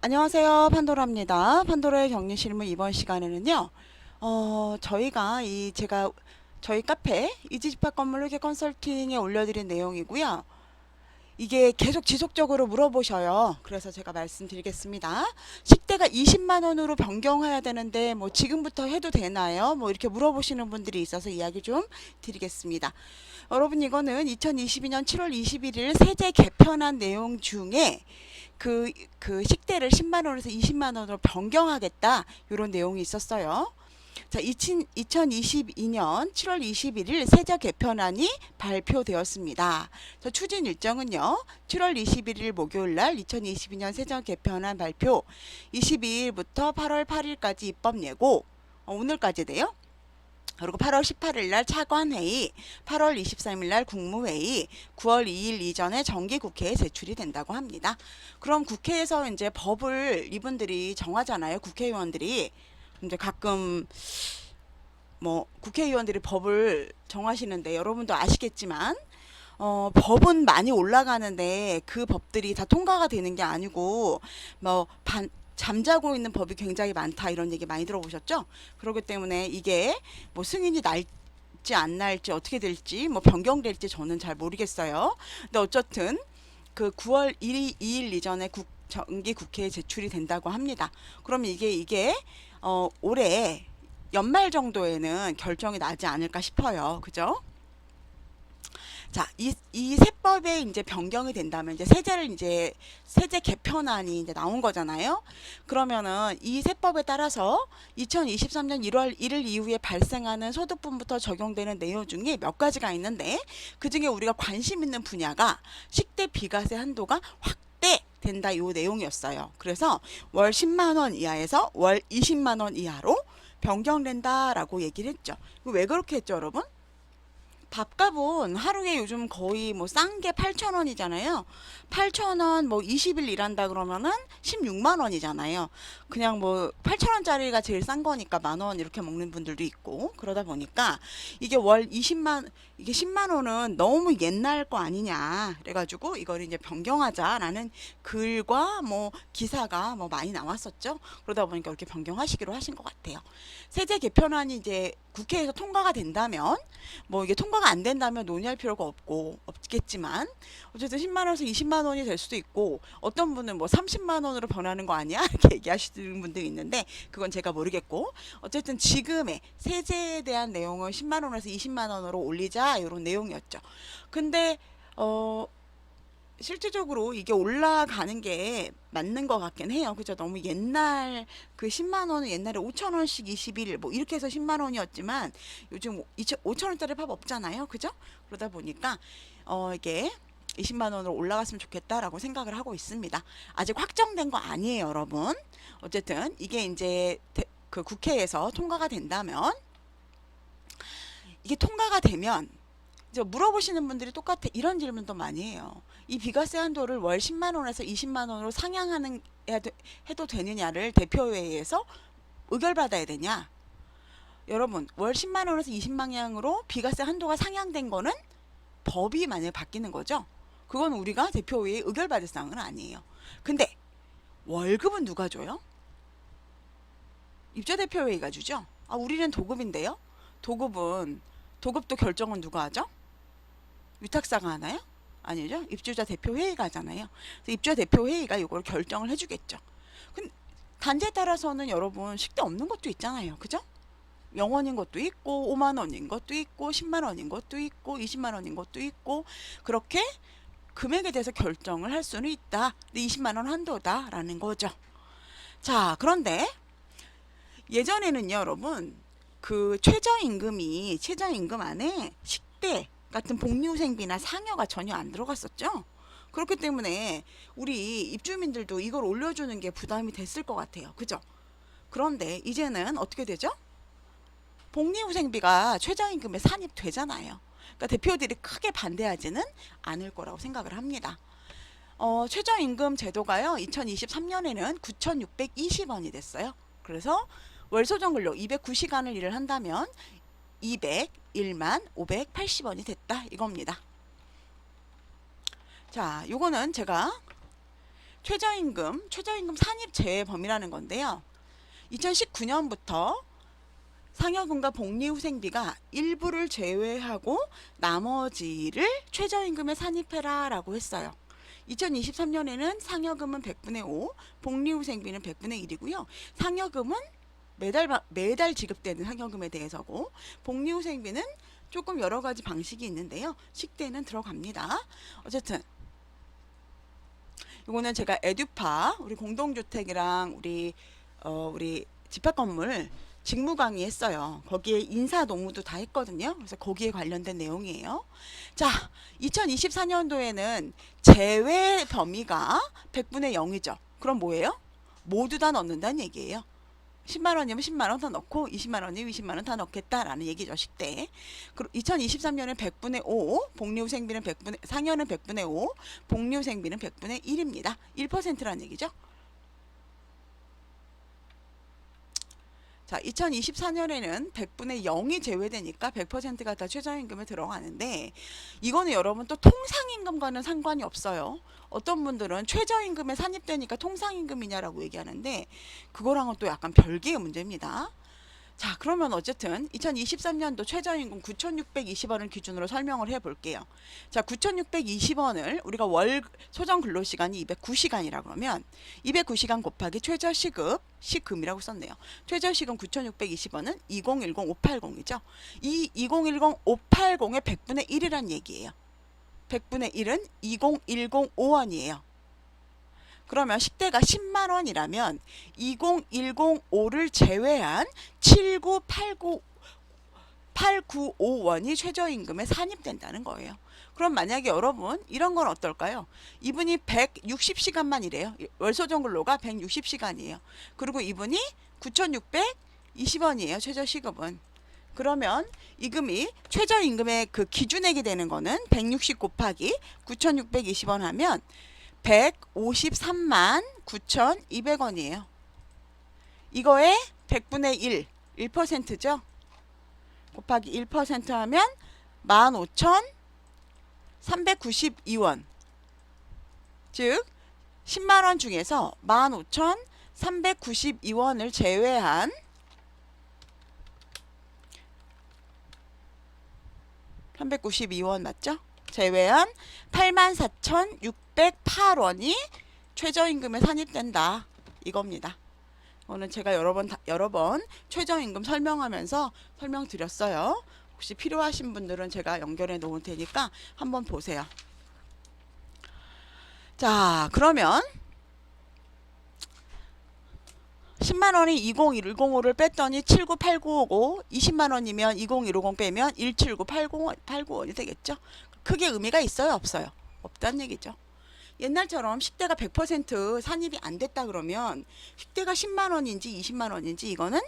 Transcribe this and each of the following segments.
안녕하세요. 판도라입니다. 판도라의 격리실무 이번 시간에는요. 제가 저희 카페 이지집합 건물 회계 컨설팅에 올려드린 내용이고요. 이게 계속 지속적으로 물어보셔요. 그래서 제가 말씀드리겠습니다. 식대가 20만 원으로 변경해야 되는데 뭐 지금부터 해도 되나요? 뭐 이렇게 물어보시는 분들이 있어서 이야기 좀 드리겠습니다. 여러분, 이거는 2022년 7월 21일 세제 개편한 내용 중에 그 식대를 10만 원에서 20만 원으로 변경하겠다, 이런 내용이 있었어요. 자, 2022년 7월 21일 세제 개편안이 발표되었습니다. 자, 추진 일정은요. 7월 21일 목요일 날 2022년 세제 개편안 발표, 22일부터 8월 8일까지 입법 예고, 오늘까지 돼요. 그리고 8월 18일 날 차관회의, 8월 23일 날 국무회의, 9월 2일 이전에 정기국회에 제출이 된다고 합니다. 그럼 국회에서 이제 법을 이분들이 정하잖아요. 국회의원들이. 이제 가끔 뭐 국회의원들이 법을 정하시는데 여러분도 아시겠지만 법은 많이 올라가는데 그 법들이 다 통과가 되는 게 아니고 잠자고 있는 법이 굉장히 많다, 이런 얘기 많이 들어보셨죠? 그렇기 때문에 이게 뭐 승인이 날지 안 날지 어떻게 될지 뭐 변경될지 저는 잘 모르겠어요. 근데 어쨌든 그 9월 2일 이전에 정기 국회에 제출이 된다고 합니다. 그럼 이게 올해 연말 정도에는 결정이 나지 않을까 싶어요. 그죠? 자, 이 세법에 이제 변경이 된다면 이제 세제 개편안이 이제 나온 거잖아요. 그러면은 이 세법에 따라서 2023년 1월 1일 이후에 발생하는 소득분부터 적용되는 내용 중에 몇 가지가 있는데, 그 중에 우리가 관심 있는 분야가 식대 비과세 한도가 확대된다, 요 내용이었어요. 그래서 월 10만 원 이하에서 월 20만 원 이하로 변경된다라고 얘기를 했죠. 왜 그렇게 했죠, 여러분? 밥값은 하루에 요즘 거의 뭐 싼 게 8,000원이잖아요. 8,000원 뭐 20일 일한다 그러면은 16만 원이잖아요. 그냥 뭐 8,000원짜리가 제일 싼 거니까 10,000원 이렇게 먹는 분들도 있고, 그러다 보니까 이게 이게 10만 원은 너무 옛날 거 아니냐. 그래가지고 이걸 이제 변경하자라는 글과 뭐 기사가 뭐 많이 나왔었죠. 그러다 보니까 이렇게 변경하시기로 하신 것 같아요. 세제 개편안이 이제 국회에서 통과가 된다면, 뭐 이게 통과가 안 된다면 논의할 필요가 없겠지만, 어쨌든 10만 원에서 20만 원이 될 수도 있고, 어떤 분은 뭐 30만 원으로 변하는 거 아니야? 이렇게 얘기하시는 분들이 있는데, 그건 제가 모르겠고, 어쨌든 지금의 세제에 대한 내용은 10만 원에서 20만 원으로 올리자, 이런 내용이었죠. 근데 실질적으로 이게 올라가는 게 맞는 것 같긴 해요. 그죠? 너무 옛날 그 10만 원은 옛날에 5천 원씩 21일 뭐 이렇게 해서 10만 원이었지만 요즘 5천 원짜리 밥 없잖아요. 그죠? 그러다 보니까 이게 20만 원으로 올라갔으면 좋겠다라고 생각을 하고 있습니다. 아직 확정된 거 아니에요, 여러분. 어쨌든 이게 이제 그 국회에서 통과가 된다면, 이게 통과가 되면 이제 물어보시는 분들이 똑같아 이런 질문도 많이 해요. 이 비과세 한도를 월 10만 원에서 20만 원으로 상향하는 해도 되느냐를 대표회의에서 의결받아야 되냐? 여러분, 월 10만 원에서 20만 원으로 비과세 한도가 상향된 거는 법이 만약에 바뀌는 거죠. 그건 우리가 대표회의 의결받을 사항은 아니에요. 근데 월급은 누가 줘요? 입주대표회의가 주죠. 아, 우리는 도급인데요. 도급도 결정은 누가 하죠? 위탁사가 하나요? 아니죠. 입주자 대표 회의가 하잖아요. 그래서 입주자 대표 회의가 이걸 결정을 해주겠죠. 근데 단지에 따라서는 여러분 식대 없는 것도 있잖아요. 그죠? 0원인 것도 있고 5만 원인 것도 있고 10만 원인 것도 있고 20만 원인 것도 있고, 그렇게 금액에 대해서 결정을 할 수는 있다. 20만 원 한도다라는 거죠. 자, 그런데 예전에는요, 여러분, 그 최저임금 안에 식대 같은 복리후생비나 상여가 전혀 안 들어갔었죠. 그렇기 때문에 우리 입주민들도 이걸 올려주는 게 부담이 됐을 것 같아요. 그죠? 그런데 이제는 어떻게 되죠? 복리후생비가 최저임금에 산입되잖아요. 그러니까 대표들이 크게 반대하지는 않을 거라고 생각을 합니다. 최저임금 제도가요, 2023년에는 9,620원이 됐어요. 그래서 월소정근로 209시간을 일을 한다면 201만 580원이 됐다, 이겁니다. 자, 요거는 제가 최저임금 산입 제외 범위라는 건데요. 2019년부터 상여금과 복리후생비가 일부를 제외하고 나머지를 최저임금에 산입해라 라고 했어요. 2023년에는 상여금은 100분의 5, 복리후생비는 100분의 1이고요. 상여금은 매달 지급되는 상여금에 대해서고, 복리후생비는 조금 여러 가지 방식이 있는데요. 식대는 들어갑니다. 어쨌든 이거는 제가 에듀파 우리 공동주택이랑 우리 집합건물 직무 강의했어요. 거기에 인사노무도 다 했거든요. 그래서 거기에 관련된 내용이에요. 자, 2024년도에는 제외 범위가 100분의 0이죠. 그럼 뭐예요? 모두 다 넣는다는 얘기예요. 10만원이면 10만원 더 넣고 20만원이면 20만원 다 넣겠다라는 얘기죠. 식대. 2023년에 100분의 5, 복리후생비는 100분의, 상여는 100분의 5, 복리후생비는 100분의 1입니다. 1%라는 얘기죠. 자, 2024년에는 100분의 0이 제외되니까 100%가 다 최저임금에 들어가는데, 이거는 여러분 또 통상임금과는 상관이 없어요. 어떤 분들은 최저임금에 산입되니까 통상임금이냐라고 얘기하는데, 그거랑은 또 약간 별개의 문제입니다. 자, 그러면 어쨌든 2023년도 최저임금 9,620원을 기준으로 설명을 해 볼게요. 자, 9,620원을 우리가 월 소정 근로시간이 209시간이라 그러면 209시간 곱하기 최저시급, 시금이라고 썼네요. 최저시급 9,620원은 2010-580이죠. 이 2010-580의 100분의 1이란 얘기예요. 100분의 1은 2010-5원이에요. 그러면 식대가 10만원이라면 2010-5를 제외한 895원이 최저임금에 산입된다는 거예요. 그럼 만약에 여러분 이런 건 어떨까요? 이분이 160시간만 일해요. 월소정 근로가 160시간이에요. 그리고 이분이 9,620원이에요. 최저시급은. 그러면 이금이 최저임금의 그 기준액이 되는 거는 160 곱하기 9,620원 하면 153만 9,200원이에요. 이거에 100분의 1, 1%죠. 곱하기 1% 하면 15,392원. 즉 10만원 중에서 15,392원을 제외한 392원 맞죠? 제외한 84,608원이 최저임금에 산입된다. 이겁니다. 오늘 제가 여러 번 최저임금 설명하면서 설명드렸어요. 혹시 필요하신 분들은 제가 연결해 놓을 테니까 한번 보세요. 자, 그러면 10만원이 20105를 뺐더니 79895고 20만원이면 20150 빼면 17989원이 되겠죠. 크게 의미가 있어요, 없어요? 없다는 얘기죠. 옛날처럼 식대가 100% 산입이 안 됐다 그러면 식대가 10만원인지 20만원인지 이거는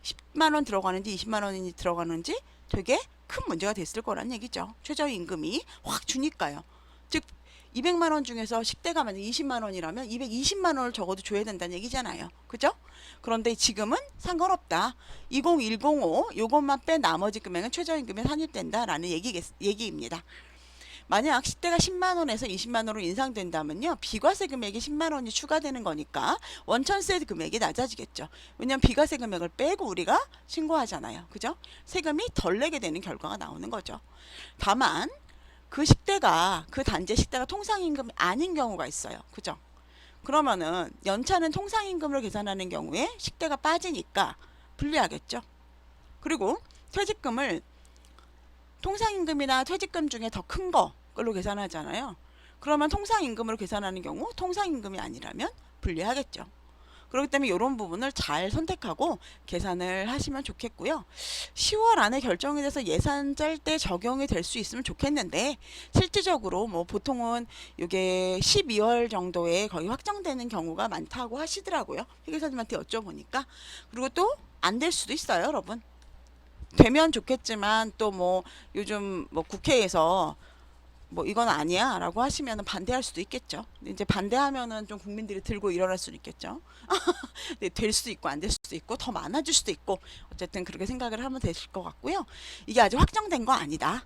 10만원 들어가는지 20만원인지 들어가는지 되게 큰 문제가 됐을 거란 얘기죠. 최저임금이 확 주니까요. 즉 200만원 중에서 식대가 만약 20만원이라면 220만원을 적어도 줘야 된다는 얘기잖아요. 그죠? 그런데 지금은 상관없다. 20105 요것만 뺀 나머지 금액은 최저임금에 산입된다라는 얘기입니다. 만약 식대가 10만원에서 20만원으로 인상된다면요. 비과세 금액이 10만원이 추가되는 거니까 원천세 금액이 낮아지겠죠. 왜냐하면 비과세 금액을 빼고 우리가 신고하잖아요. 그죠? 세금이 덜 내게 되는 결과가 나오는 거죠. 다만 그 식대가 그 단지의 식대가 통상임금이 아닌 경우가 있어요. 그죠? 그러면은 연차는 통상임금으로 계산하는 경우에 식대가 빠지니까 불리하겠죠. 그리고 퇴직금을 통상임금이나 퇴직금 중에 더 큰 걸로 계산하잖아요. 그러면 통상임금으로 계산하는 경우 통상임금이 아니라면 불리하겠죠. 그렇기 때문에 이런 부분을 잘 선택하고 계산을 하시면 좋겠고요. 10월 안에 결정이 돼서 예산 짤 때 적용이 될 수 있으면 좋겠는데 실질적으로 뭐 보통은 이게 12월 정도에 거의 확정되는 경우가 많다고 하시더라고요. 회계사님한테 여쭤보니까. 그리고 또 안 될 수도 있어요, 여러분. 되면 좋겠지만 또 뭐 요즘 뭐 국회에서 뭐 이건 아니야 라고 하시면 반대할 수도 있겠죠. 이제 반대하면은 좀 국민들이 들고 일어날 수도 있겠죠. 네, 될 수도 있고 안 될 수도 있고 더 많아질 수도 있고 어쨌든 그렇게 생각을 하면 되실 것 같고요. 이게 아직 확정된 거 아니다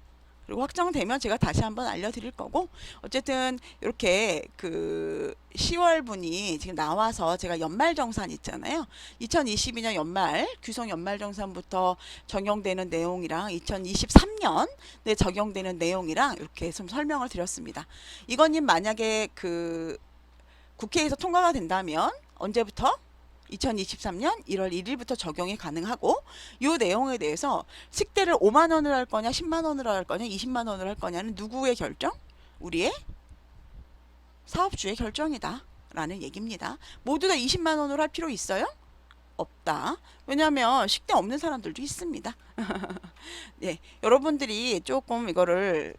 그리고 확정되면 제가 다시 한번 알려드릴 거고, 어쨌든 이렇게 그 10월 분이 지금 나와서 제가 연말정산 있잖아요. 2022년 연말 규성 연말정산부터 적용되는 내용이랑 2023년에 적용되는 내용이랑 이렇게 좀 설명을 드렸습니다. 이건님 만약에 그 국회에서 통과가 된다면 언제부터? 2023년 1월 1일부터 적용이 가능하고, 이 내용에 대해서 식대를 5만 원을 할 거냐 10만 원으로 할 거냐 20만 원으로 할 거냐는 누구의 결정? 우리의 사업주의 결정이다 라는 얘기입니다. 모두 다 20만 원으로 할 필요 있어요? 없다. 왜냐하면 식대 없는 사람들도 있습니다. 네, 여러분들이 조금 이거를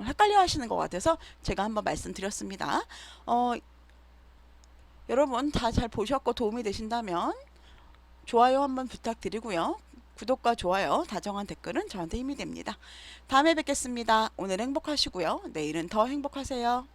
헷갈려 하시는 것 같아서 제가 한번 말씀드렸습니다. 여러분 다 잘 보셨고 도움이 되신다면 좋아요 한번 부탁드리고요. 구독과 좋아요, 다정한 댓글은 저한테 힘이 됩니다. 다음에 뵙겠습니다. 오늘 행복하시고요. 내일은 더 행복하세요.